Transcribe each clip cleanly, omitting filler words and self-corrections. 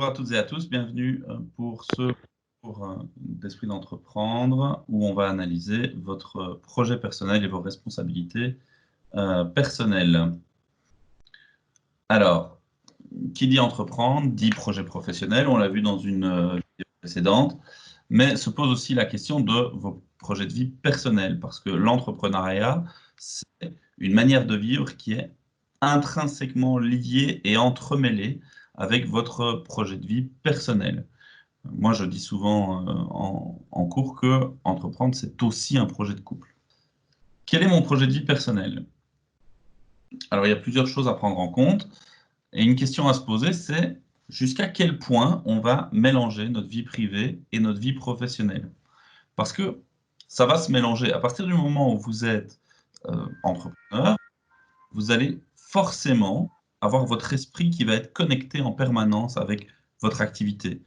Bonjour à toutes et à tous, bienvenue pour ce cours d'Esprit d'entreprendre où on va analyser votre projet personnel et vos responsabilités personnelles. Alors, qui dit entreprendre, dit projet professionnel, on l'a vu dans une vidéo précédente, mais se pose aussi la question de vos projets de vie personnels, parce que l'entrepreneuriat, c'est une manière de vivre qui est intrinsèquement liée et entremêlée avec votre projet de vie personnel. Moi, je dis souvent en cours que entreprendre, c'est aussi un projet de couple. Quel est mon projet de vie personnel? Alors, il y a plusieurs choses à prendre en compte. Et une question à se poser, c'est jusqu'à quel point on va mélanger notre vie privée et notre vie professionnelle? Parce que ça va se mélanger. À partir du moment où vous êtes entrepreneur, vous allez forcément avoir votre esprit qui va être connecté en permanence avec votre activité.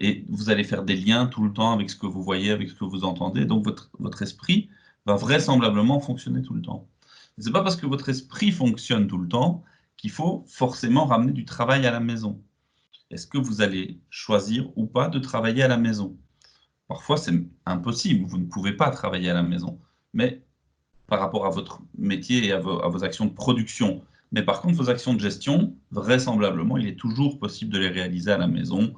Et vous allez faire des liens tout le temps avec ce que vous voyez, avec ce que vous entendez. Donc votre esprit va vraisemblablement fonctionner tout le temps. Ce n'est pas parce que votre esprit fonctionne tout le temps qu'il faut forcément ramener du travail à la maison. Est-ce que vous allez choisir ou pas de travailler à la maison? Parfois, c'est impossible, vous ne pouvez pas travailler à la maison, mais par rapport à votre métier et à vos actions de production. Mais par contre, vos actions de gestion, vraisemblablement, il est toujours possible de les réaliser à la maison,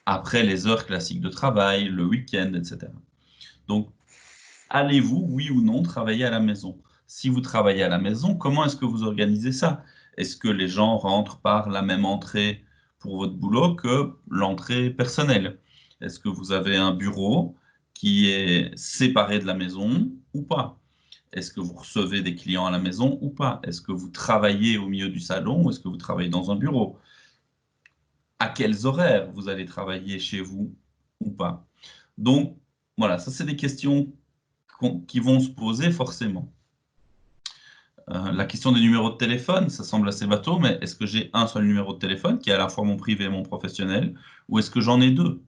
après les heures classiques de travail, le week-end, etc. Donc, allez-vous, oui ou non, travailler à la maison? Si vous travaillez à la maison, comment est-ce que vous organisez ça? Est-ce que les gens rentrent par la même entrée pour votre boulot que l'entrée personnelle? Est-ce que vous avez un bureau qui est séparé de la maison ou pas? Est-ce que vous recevez des clients à la maison ou pas? Est-ce que vous travaillez au milieu du salon ou est-ce que vous travaillez dans un bureau? À quels horaires vous allez travailler chez vous ou pas? Donc, voilà, ça c'est des questions qui vont se poser forcément. La question des numéros de téléphone, ça semble assez bateau, mais est-ce que j'ai un seul numéro de téléphone qui est à la fois mon privé et mon professionnel, ou est-ce que j'en ai deux?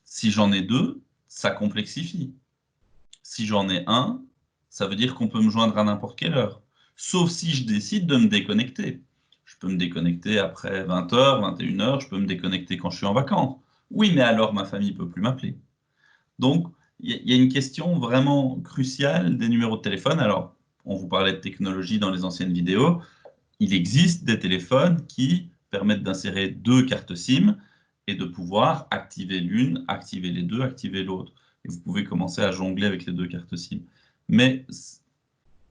Si j'en ai deux, ça complexifie. Si j'en ai un, ça veut dire qu'on peut me joindre à n'importe quelle heure, sauf si je décide de me déconnecter. Je peux me déconnecter après 20h, 21h, je peux me déconnecter quand je suis en vacances. Oui, mais alors ma famille ne peut plus m'appeler. Donc, il y a une question vraiment cruciale des numéros de téléphone. Alors, on vous parlait de technologie dans les anciennes vidéos. Il existe des téléphones qui permettent d'insérer 2 cartes SIM et de pouvoir activer l'une, activer les 2, activer l'autre. Et vous pouvez commencer à jongler avec les 2 cartes SIM. Mais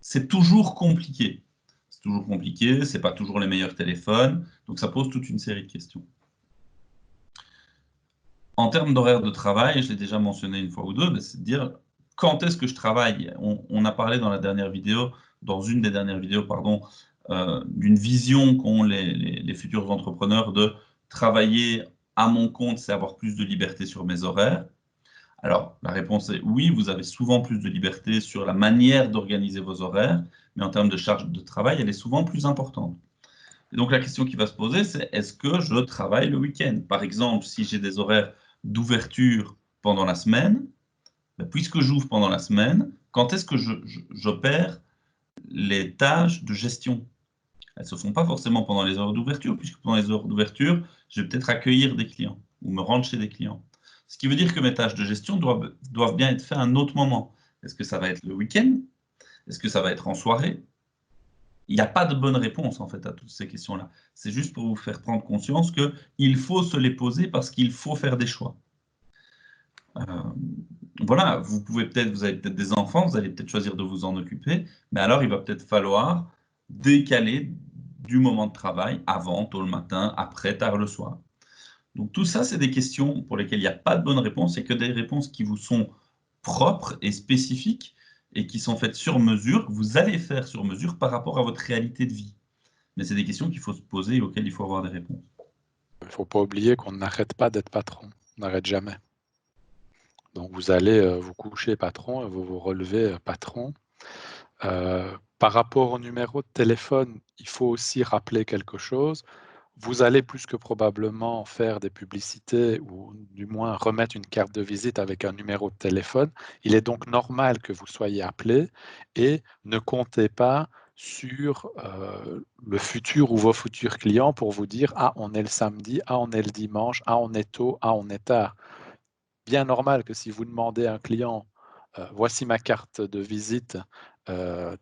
c'est toujours compliqué. C'est toujours compliqué, c'est pas toujours les meilleurs téléphones, donc ça pose toute une série de questions. En termes d'horaire de travail, je l'ai déjà mentionné une fois ou deux, c'est de dire quand est-ce que je travaille? On a parlé dans la dernière vidéo, dans une des dernières vidéos, pardon, d'une vision qu'ont les futurs entrepreneurs de travailler à mon compte, c'est avoir plus de liberté sur mes horaires. Alors, la réponse est oui, vous avez souvent plus de liberté sur la manière d'organiser vos horaires, mais en termes de charge de travail, elle est souvent plus importante. Et donc la question qui va se poser, c'est est-ce que je travaille le week-end? Par exemple, si j'ai des horaires d'ouverture pendant la semaine, puisque j'ouvre pendant la semaine, quand est-ce que j'opère les tâches de gestion? Elles ne se font pas forcément pendant les heures d'ouverture, puisque pendant les heures d'ouverture, je vais peut-être accueillir des clients ou me rendre chez des clients. Ce qui veut dire que mes tâches de gestion doivent bien être faites à un autre moment. Est-ce que ça va être le week-end? Est-ce que ça va être en soirée? Il n'y a pas de bonne réponse en fait à toutes ces questions-là. C'est juste pour vous faire prendre conscience qu'il faut se les poser parce qu'il faut faire des choix. Voilà, vous avez peut-être des enfants, vous allez peut-être choisir de vous en occuper, mais alors il va peut-être falloir décaler du moment de travail, avant, tôt le matin, après, tard le soir. Donc tout ça, c'est des questions pour lesquelles il n'y a pas de bonne réponse, et que des réponses qui vous sont propres et spécifiques et qui sont faites sur mesure, que vous allez faire sur mesure par rapport à votre réalité de vie. Mais c'est des questions qu'il faut se poser et auxquelles il faut avoir des réponses. Il ne faut pas oublier qu'on n'arrête pas d'être patron, on n'arrête jamais. Donc vous allez vous coucher patron et vous vous relevez patron. Par rapport au numéro de téléphone, il faut aussi rappeler quelque chose. Vous allez plus que probablement faire des publicités ou du moins remettre une carte de visite avec un numéro de téléphone. Il est donc normal que vous soyez appelé et ne comptez pas sur le futur ou vos futurs clients pour vous dire « Ah, on est le samedi, ah, on est le dimanche, ah, on est tôt, ah, on est tard ». Bien normal que si vous demandez à un client « Voici ma carte de visite,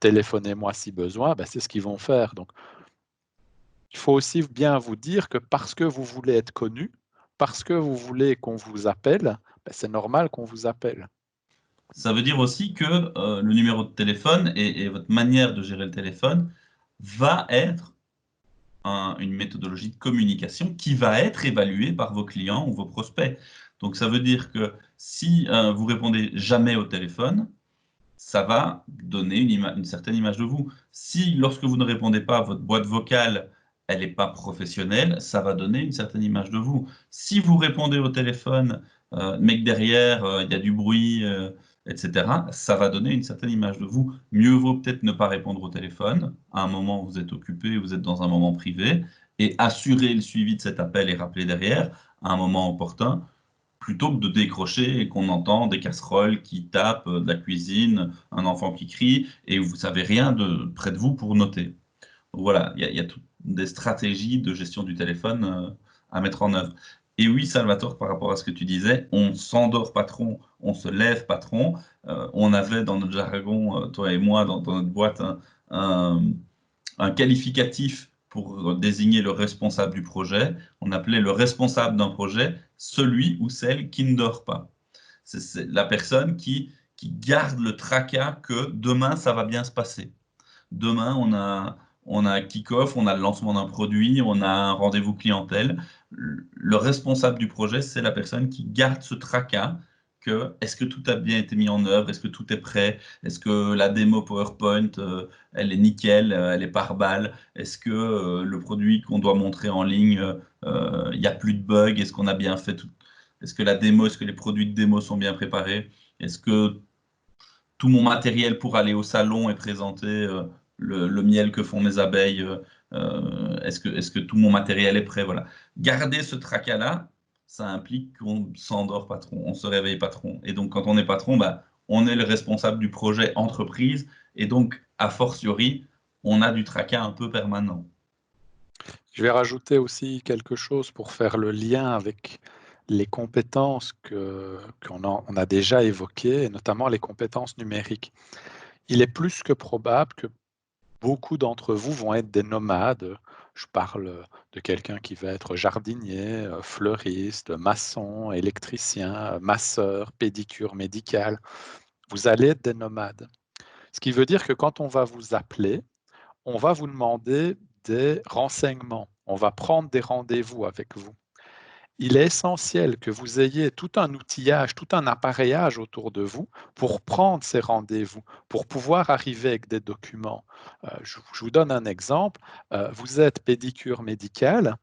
téléphonez-moi si besoin », ben, c'est ce qu'ils vont faire. Donc, il faut aussi bien vous dire que parce que vous voulez être connu, parce que vous voulez qu'on vous appelle, ben, c'est normal qu'on vous appelle. Ça veut dire aussi que le numéro de téléphone et votre manière de gérer le téléphone va être une méthodologie de communication qui va être évaluée par vos clients ou vos prospects. Donc ça veut dire que si vous répondez jamais au téléphone, ça va donner une certaine image de vous. Si lorsque vous ne répondez pas, votre boîte vocale, elle n'est pas professionnelle, ça va donner une certaine image de vous. Si vous répondez au téléphone, mais que derrière, il y a du bruit, etc., ça va donner une certaine image de vous. Mieux vaut peut-être ne pas répondre au téléphone. À un moment, vous êtes occupé, vous êtes dans un moment privé, et assurer le suivi de cet appel et rappeler derrière, à un moment opportun, plutôt que de décrocher et qu'on entend des casseroles qui tapent, de la cuisine, un enfant qui crie, et vous savez rien près de vous pour noter. Donc voilà, il y a toutes des stratégies de gestion du téléphone à mettre en œuvre. Et oui, Salvatore, par rapport à ce que tu disais, on s'endort patron, on se lève patron. On avait dans notre jargon, toi et moi, dans notre boîte, un, un qualificatif pour désigner le responsable du projet. On appelait le responsable d'un projet celui ou celle qui ne dort pas. C'est la personne qui garde le tracas que demain, ça va bien se passer. Demain, on a un kick-off, on a le lancement d'un produit, on a un rendez-vous clientèle. Le responsable du projet, c'est la personne qui garde ce tracas que est-ce que tout a bien été mis en œuvre, est-ce que tout est prêt, est-ce que la démo PowerPoint, elle est nickel, elle est par balle, est-ce que le produit qu'on doit montrer en ligne, il n'y a plus de bugs, est-ce qu'on a bien fait tout, est-ce que la démo, est-ce que les produits de démo sont bien préparés, est-ce que tout mon matériel pour aller au salon et présenter le miel que font mes abeilles, est-ce que tout mon matériel est prêt, voilà. Garder ce tracas-là, ça implique qu'on s'endort patron, on se réveille patron. Et donc, quand on est patron, bah, on est le responsable du projet entreprise. Et donc, a fortiori, on a du tracas un peu permanent. Je vais rajouter aussi quelque chose pour faire le lien avec les compétences on a déjà évoquées, et notamment les compétences numériques. Il est plus que probable que beaucoup d'entre vous vont être des nomades. Je parle de quelqu'un qui va être jardinier, fleuriste, maçon, électricien, masseur, pédicure médicale. Vous allez être des nomades. Ce qui veut dire que quand on va vous appeler, on va vous demander des renseignements. On va prendre des rendez-vous avec vous. Il est essentiel que vous ayez tout un outillage, tout un appareillage autour de vous pour prendre ces rendez-vous, pour pouvoir arriver avec des documents. Je vous donne un exemple. Vous êtes pédicure médicale.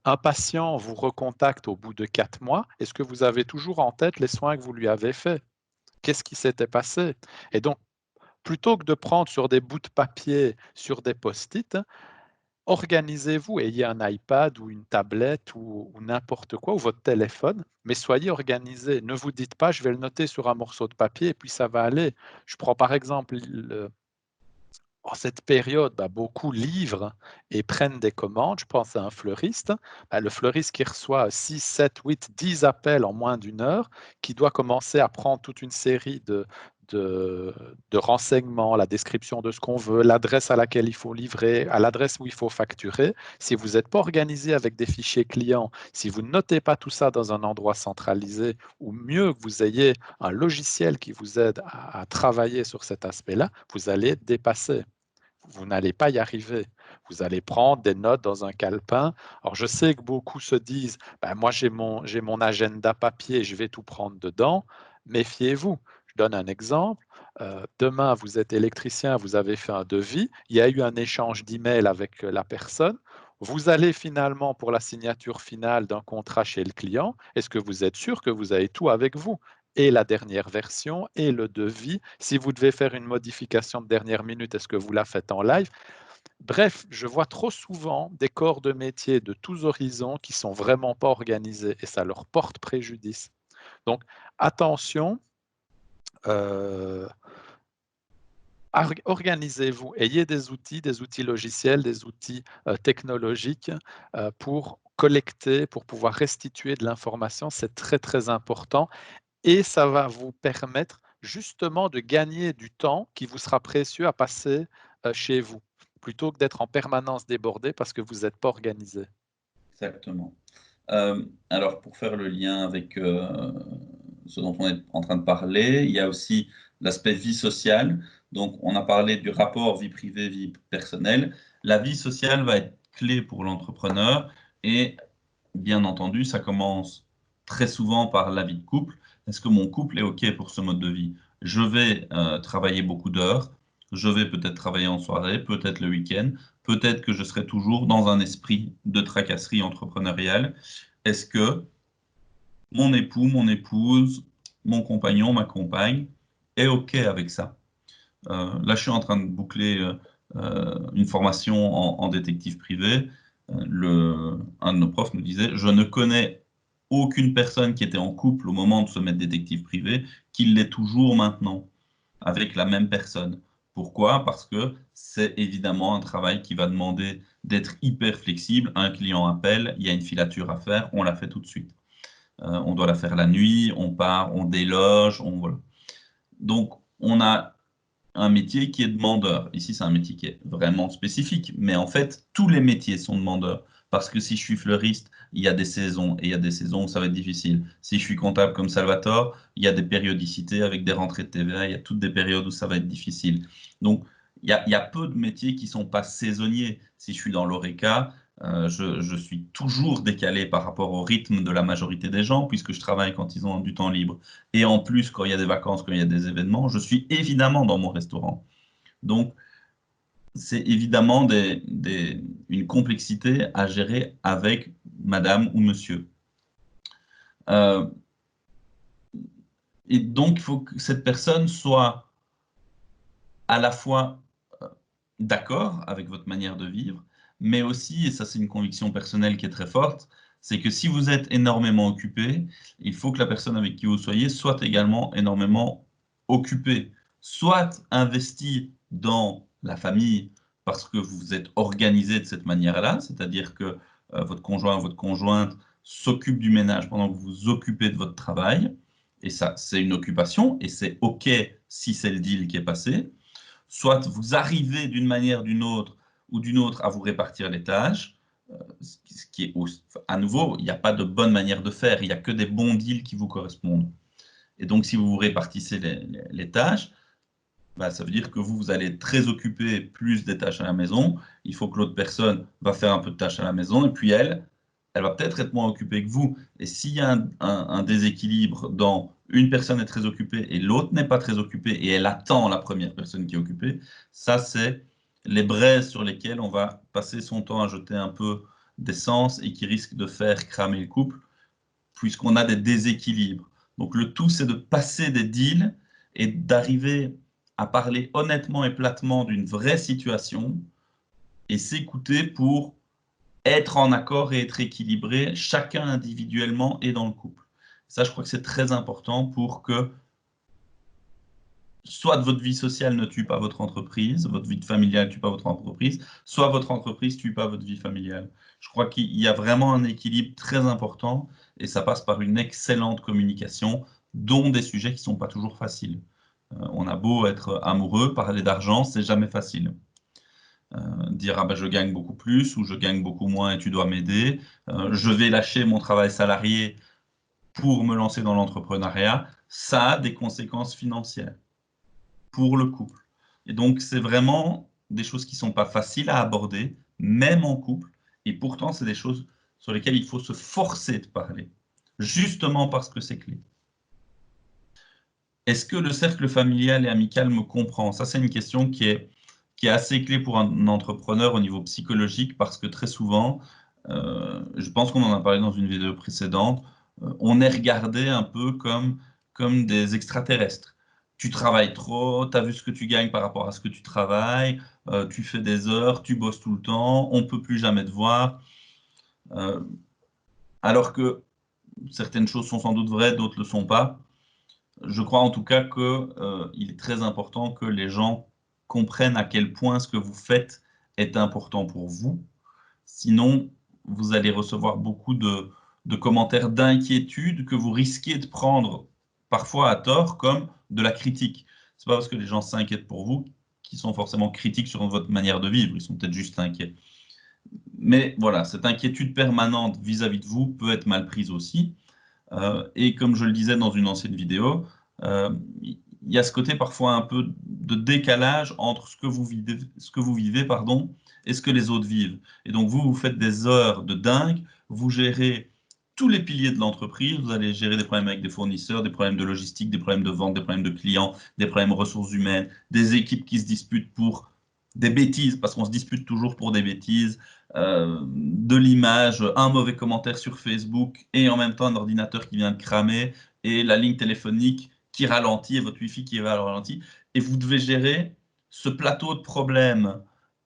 Un patient vous recontacte au bout de 4 mois. Est-ce que vous avez toujours en tête les soins que vous lui avez faits? Qu'est-ce qui s'était passé? Et donc, plutôt que de prendre sur des bouts de papier, sur des post-it, organisez-vous, ayez un iPad ou une tablette ou n'importe quoi, ou votre téléphone, mais soyez organisé. Ne vous dites pas, je vais le noter sur un morceau de papier et puis ça va aller. Je prends par exemple, en cette période, beaucoup livrent et prennent des commandes. Je pense à un fleuriste. Le fleuriste qui reçoit 6, 7, 8, 10 appels en moins d'une heure, qui doit commencer à prendre toute une série de renseignements, la description de ce qu'on veut, l'adresse à laquelle il faut livrer, à l'adresse où il faut facturer. Si vous n'êtes pas organisé avec des fichiers clients, si vous ne notez pas tout ça dans un endroit centralisé, ou mieux que vous ayez un logiciel qui vous aide à travailler sur cet aspect-là, vous allez être dépassé. Vous n'allez pas y arriver. Vous allez prendre des notes dans un calepin. Alors, je sais que beaucoup se disent, moi j'ai mon agenda papier, je vais tout prendre dedans. Méfiez-vous. Je donne un exemple. Demain, vous êtes électricien, vous avez fait un devis, il y a eu un échange d'emails avec la personne. Vous allez finalement pour la signature finale d'un contrat chez le client. Est-ce que vous êtes sûr que vous avez tout avec vous? Et la dernière version et le devis. Si vous devez faire une modification de dernière minute, est-ce que vous la faites en live? Bref, je vois trop souvent des corps de métier de tous horizons qui sont vraiment pas organisés et ça leur porte préjudice. Donc, attention, Organisez-vous, ayez des outils logiciels, des outils technologiques pour collecter, pour pouvoir restituer de l'information. C'est très, très important et ça va vous permettre justement de gagner du temps qui vous sera précieux à passer chez vous, plutôt que d'être en permanence débordé parce que vous n'êtes pas organisé. Exactement. Alors pour faire le lien avec, ce dont on est en train de parler, il y a aussi l'aspect vie sociale. Donc on a parlé du rapport vie privée, vie personnelle. La vie sociale va être clé pour l'entrepreneur et bien entendu, ça commence très souvent par la vie de couple. Est-ce que mon couple est OK pour ce mode de vie? Je vais, travailler beaucoup d'heures, je vais peut-être travailler en soirée, peut-être le week-end, peut-être que je serai toujours dans un esprit de tracasserie entrepreneuriale. Est-ce que mon époux, mon épouse, mon compagnon, ma compagne est OK avec ça? Là, je suis en train de boucler, une formation en détective privé. Un de nos profs nous disait: «Je ne connais aucune personne qui était en couple au moment de se mettre détective privé, qui l'est toujours maintenant, avec la même personne». Pourquoi? Parce que c'est évidemment un travail qui va demander d'être hyper flexible. Un client appelle, il y a une filature à faire, on la fait tout de suite. On doit la faire la nuit, on part, on déloge, on voilà. Donc on a un métier qui est demandeur. Ici, c'est un métier qui est vraiment spécifique, mais en fait, tous les métiers sont demandeurs. Parce que si je suis fleuriste, il y a des saisons, et il y a des saisons où ça va être difficile. Si je suis comptable comme Salvatore, il y a des périodicités avec des rentrées de TVA, il y a toutes des périodes où ça va être difficile. Donc, il y a peu de métiers qui ne sont pas saisonniers. Si je suis dans l'ORECA, je suis toujours décalé par rapport au rythme de la majorité des gens, puisque je travaille quand ils ont du temps libre. Et en plus, quand il y a des vacances, quand il y a des événements, je suis évidemment dans mon restaurant. Donc, c'est évidemment une complexité à gérer avec madame ou monsieur. Et donc, il faut que cette personne soit à la fois d'accord avec votre manière de vivre, mais aussi, et ça c'est une conviction personnelle qui est très forte, c'est que si vous êtes énormément occupé, il faut que la personne avec qui vous soyez soit également énormément occupée, soit investie dans la famille parce que vous êtes organisé de cette manière-là, c'est-à-dire que votre conjoint ou votre conjointe s'occupe du ménage pendant que vous vous occupez de votre travail, et ça c'est une occupation, et c'est OK si c'est le deal qui est passé. Soit vous arrivez d'une manière ou d'une autre à vous répartir les tâches, ce qui est à nouveau, il n'y a pas de bonne manière de faire, il n'y a que des bons deals qui vous correspondent. Et donc, si vous vous répartissez les tâches, bah, ça veut dire que vous allez être très occupé, plus des tâches à la maison. Il faut que l'autre personne va faire un peu de tâches à la maison, et puis elle va peut-être être moins occupée que vous. Et s'il y a un déséquilibre dans une personne est très occupée et l'autre n'est pas très occupée et elle attend la première personne qui est occupée, ça c'est les braises sur lesquelles on va passer son temps à jeter un peu d'essence et qui risquent de faire cramer le couple puisqu'on a des déséquilibres. Donc le tout c'est de passer des deals et d'arriver à parler honnêtement et platement d'une vraie situation et s'écouter pour être en accord et être équilibré, chacun individuellement et dans le couple. Ça, je crois que c'est très important pour que soit votre vie sociale ne tue pas votre entreprise, votre vie familiale ne tue pas votre entreprise, soit votre entreprise ne tue pas votre vie familiale. Je crois qu'il y a vraiment un équilibre très important et ça passe par une excellente communication, dont des sujets qui ne sont pas toujours faciles. On a beau être amoureux, parler d'argent, c'est jamais facile. Dire ah ben, je gagne beaucoup plus ou je gagne beaucoup moins et tu dois m'aider. Je vais lâcher mon travail salarié pour me lancer dans l'entrepreneuriat. Ça a des conséquences financières pour le couple. Et donc c'est vraiment des choses qui ne sont pas faciles à aborder, même en couple. Et pourtant, c'est des choses sur lesquelles il faut se forcer de parler, justement parce que c'est clé. Est-ce que le cercle familial et amical me comprend? Ça, c'est une question qui est assez clé pour un entrepreneur au niveau psychologique parce que très souvent, je pense qu'on en a parlé dans une vidéo précédente, on est regardé un peu comme des extraterrestres. Tu travailles trop, tu as vu ce que tu gagnes par rapport à ce que tu travailles, tu fais des heures, tu bosses tout le temps, on ne peut plus jamais te voir. Alors que certaines choses sont sans doute vraies, d'autres ne le sont pas. Je crois en tout cas qu'il est très important que les gens comprennent à quel point ce que vous faites est important pour vous. Sinon, vous allez recevoir beaucoup de commentaires d'inquiétude que vous risquez de prendre parfois à tort comme de la critique. Ce n'est pas parce que les gens s'inquiètent pour vous qu'ils sont forcément critiques sur votre manière de vivre, ils sont peut-être juste inquiets. Mais voilà, cette inquiétude permanente vis-à-vis de vous peut être mal prise aussi. Et comme je le disais dans une ancienne vidéo, il y a ce côté parfois un peu de décalage entre ce que vous vivez, pardon, et ce que les autres vivent. Et donc vous faites des heures de dingue, vous gérez tous les piliers de l'entreprise, vous allez gérer des problèmes avec des fournisseurs, des problèmes de logistique, des problèmes de vente, des problèmes de clients, des problèmes de ressources humaines, des équipes qui se disputent pour des bêtises, parce qu'on se dispute toujours pour des bêtises, de l'image, un mauvais commentaire sur Facebook et en même temps un ordinateur qui vient de cramer et la ligne téléphonique qui ralentit et votre Wi-Fi qui va au ralenti. Et vous devez gérer ce plateau de problèmes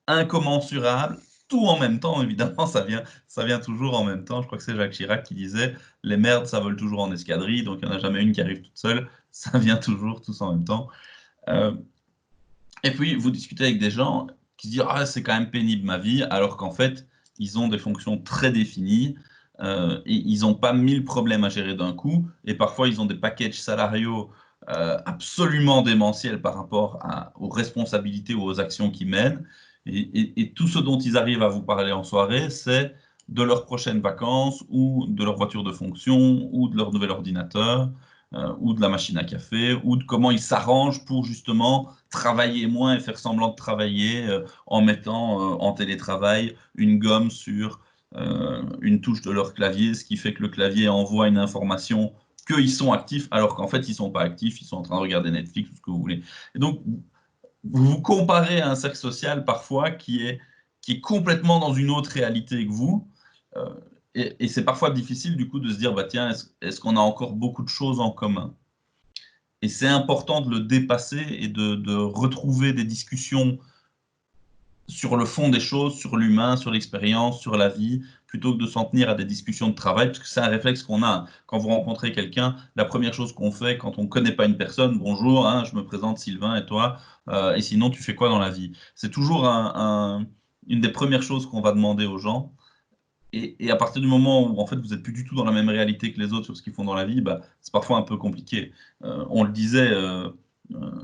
incommensurables, tout en même temps, évidemment, ça vient toujours en même temps. Je crois que c'est Jacques Chirac qui disait « Les merdes, ça vole toujours en escadrille, donc il n'y en a jamais une qui arrive toute seule, ça vient toujours tous en même temps. » Et puis, vous discutez avec des gens qui se disent « Ah, c'est quand même pénible ma vie », alors qu'en fait, ils ont des fonctions très définies et ils n'ont pas 1000 problèmes à gérer d'un coup. Et parfois, ils ont des packages salariaux absolument démentiels par rapport aux responsabilités ou aux actions qu'ils mènent. Et tout ce dont ils arrivent à vous parler en soirée, c'est de leurs prochaines vacances ou de leur voiture de fonction ou de leur nouvel ordinateur ou de la machine à café ou de comment ils s'arrangent pour justement travailler moins et faire semblant de travailler en mettant en télétravail une gomme sur une touche de leur clavier, ce qui fait que le clavier envoie une information qu'ils sont actifs, alors qu'en fait, ils ne sont pas actifs, ils sont en train de regarder Netflix ou ce que vous voulez. Et donc, vous vous comparez à un cercle social parfois qui est complètement dans une autre réalité que vous. Et c'est parfois difficile du coup de se dire, bah, tiens, est-ce qu'on a encore beaucoup de choses en commun? Et c'est important de le dépasser et de retrouver des discussions sur le fond des choses, sur l'humain, sur l'expérience, sur la vie, plutôt que de s'en tenir à des discussions de travail, parce que c'est un réflexe qu'on a. Quand vous rencontrez quelqu'un, la première chose qu'on fait quand on ne connaît pas une personne, bonjour, hein, je me présente Sylvain et toi, et sinon tu fais quoi dans la vie? C'est toujours une des premières choses qu'on va demander aux gens. Et à partir du moment où en fait vous n'êtes plus du tout dans la même réalité que les autres sur ce qu'ils font dans la vie, bah, c'est parfois un peu compliqué. On le disait,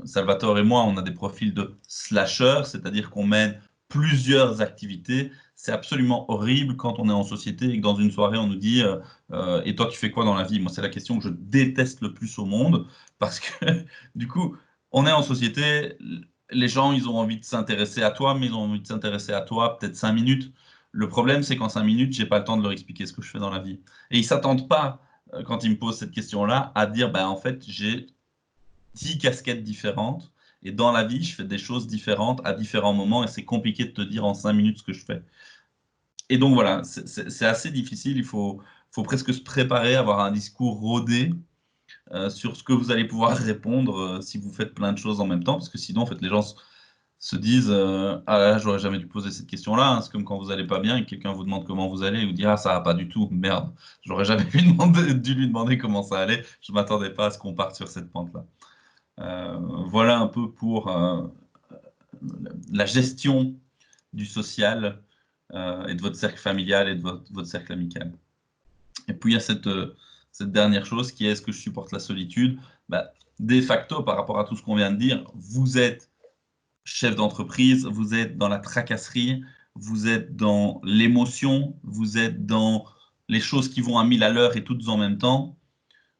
Salvatore et moi, on a des profils de slashers, c'est-à-dire qu'on mène plusieurs activités. C'est absolument horrible quand on est en société et que dans une soirée on nous dit et toi tu fais quoi dans la vie? Moi c'est la question que je déteste le plus au monde parce que du coup on est en société, les gens ils ont envie de s'intéresser à toi, mais ils ont envie de s'intéresser à toi peut-être 5 minutes. Le problème, c'est qu'en 5 minutes, j'ai pas le temps de leur expliquer ce que je fais dans la vie. Et ils s'attendent pas, quand ils me posent cette question-là, à dire, bah, en fait, j'ai 10 casquettes différentes. Et dans la vie, je fais des choses différentes à différents moments. Et c'est compliqué de te dire en 5 minutes ce que je fais. Et donc voilà, c'est assez difficile. Il faut presque se préparer, avoir un discours rodé sur ce que vous allez pouvoir répondre si vous faites plein de choses en même temps. Parce que sinon, en fait, les gens se disent ah là, j'aurais jamais dû poser cette question-là. Hein. C'est comme quand vous allez pas bien et que quelqu'un vous demande comment vous allez et vous dit ah ça va pas du tout, merde, j'aurais jamais dû lui demander comment ça allait. Je m'attendais pas à ce qu'on parte sur cette pente-là. Voilà un peu pour la gestion du social et de votre cercle familial et de votre cercle amical. Et puis il y a cette dernière chose qui est est-ce que je supporte la solitude? Bah, de facto, par rapport à tout ce qu'on vient de dire, vous êtes chef d'entreprise, vous êtes dans la tracasserie, vous êtes dans l'émotion, vous êtes dans les choses qui vont à 1000 à l'heure et toutes en même temps.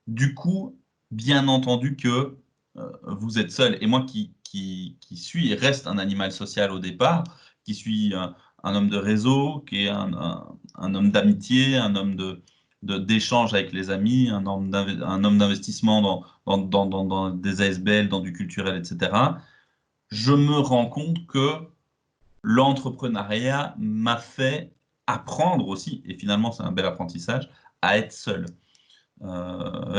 Du coup, bien entendu que vous êtes seul. Et moi qui suis et reste un animal social au départ, qui suis un homme de réseau, qui est un homme d'amitié, un homme d'échange avec les amis, un homme d'investissement dans des ASBL, dans du culturel, etc. Je me rends compte que l'entrepreneuriat m'a fait apprendre aussi, et finalement c'est un bel apprentissage, à être seul.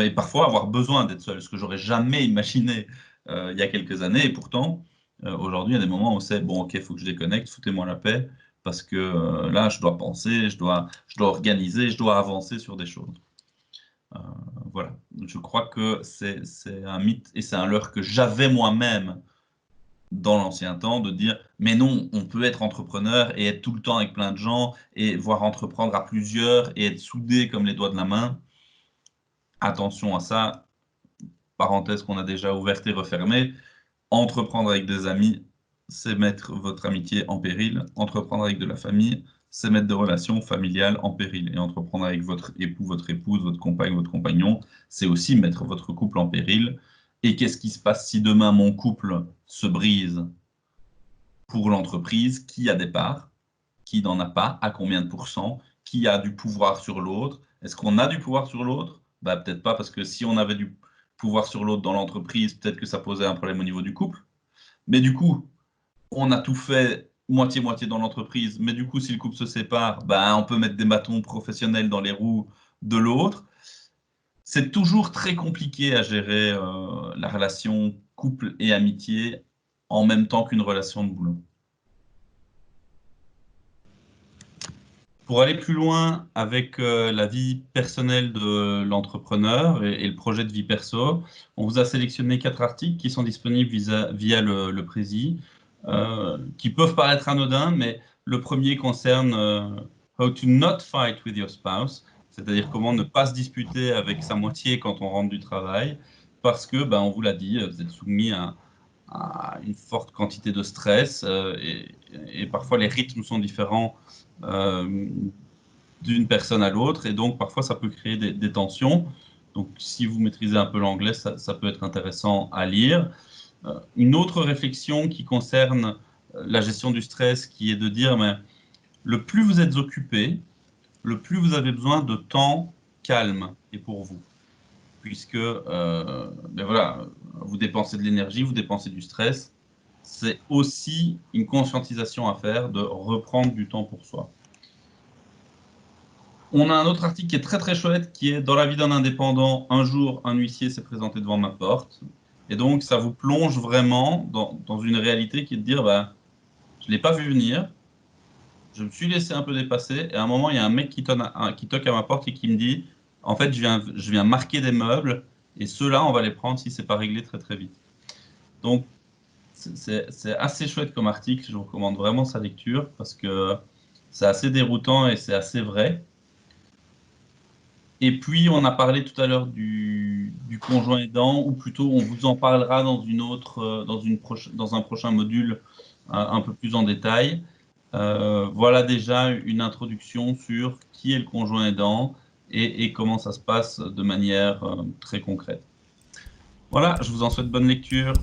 Et parfois avoir besoin d'être seul, ce que j'aurais jamais imaginé il y a quelques années. Et pourtant, aujourd'hui, il y a des moments où c'est bon, ok, il faut que je déconnecte, foutez-moi la paix, parce que là, je dois penser, je dois organiser, je dois avancer sur des choses. Voilà. Je crois que c'est un mythe et c'est un leurre que j'avais moi-même dans l'ancien temps, de dire « mais non, on peut être entrepreneur et être tout le temps avec plein de gens et voir entreprendre à plusieurs et être soudé comme les doigts de la main ». Attention à ça, parenthèse qu'on a déjà ouverte et refermée, entreprendre avec des amis, c'est mettre votre amitié en péril. Entreprendre avec de la famille, c'est mettre des relations familiales en péril. Et entreprendre avec votre époux, votre épouse, votre compagne, votre compagnon, c'est aussi mettre votre couple en péril. Et qu'est-ce qui se passe si demain mon couple se brise pour l'entreprise? Qui a des parts? Qui n'en a pas? À combien de pourcents? Qui a du pouvoir sur l'autre? Est-ce qu'on a du pouvoir sur l'autre? Bah, peut-être pas, parce que si on avait du pouvoir sur l'autre dans l'entreprise, peut-être que ça posait un problème au niveau du couple. Mais du coup, on a tout fait moitié-moitié dans l'entreprise. Mais du coup, si le couple se sépare, ben, on peut mettre des bâtons professionnels dans les roues de l'autre. C'est toujours très compliqué à gérer la relation couple et amitié en même temps qu'une relation de boulot. Pour aller plus loin avec la vie personnelle de l'entrepreneur et le projet de vie perso, on vous a sélectionné 4 articles qui sont disponibles via le Prési, qui peuvent paraître anodins, mais le premier concerne How to not fight with your spouse, c'est-à-dire comment ne pas se disputer avec sa moitié quand on rentre du travail, parce que, ben, on vous l'a dit, vous êtes soumis à une forte quantité de stress et parfois les rythmes sont différents d'une personne à l'autre et donc parfois ça peut créer des tensions. Donc si vous maîtrisez un peu l'anglais, ça peut être intéressant à lire. Une autre réflexion qui concerne la gestion du stress, qui est de dire mais, le plus vous êtes occupé, le plus vous avez besoin de temps calme et pour vous. Puisque ben voilà, vous dépensez de l'énergie, vous dépensez du stress. C'est aussi une conscientisation à faire de reprendre du temps pour soi. On a un autre article qui est très très chouette, qui est « Dans la vie d'un indépendant, un jour, un huissier s'est présenté devant ma porte ». Et donc, ça vous plonge vraiment dans une réalité qui est de dire bah, « Je ne l'ai pas vu venir, je me suis laissé un peu dépasser, et à un moment, il y a un mec qui toque à ma porte et qui me dit « En fait, je viens marquer des meubles, et ceux-là, on va les prendre si ce n'est pas réglé très très vite. » Donc, c'est assez chouette comme article, je vous recommande vraiment sa lecture, parce que c'est assez déroutant et c'est assez vrai. Et puis, on a parlé tout à l'heure du conjoint aidant, ou plutôt, on vous en parlera dans dans un prochain module un peu plus en détail. Voilà déjà une introduction sur qui est le conjoint aidant et comment ça se passe de manière très concrète. Voilà, je vous en souhaite bonne lecture.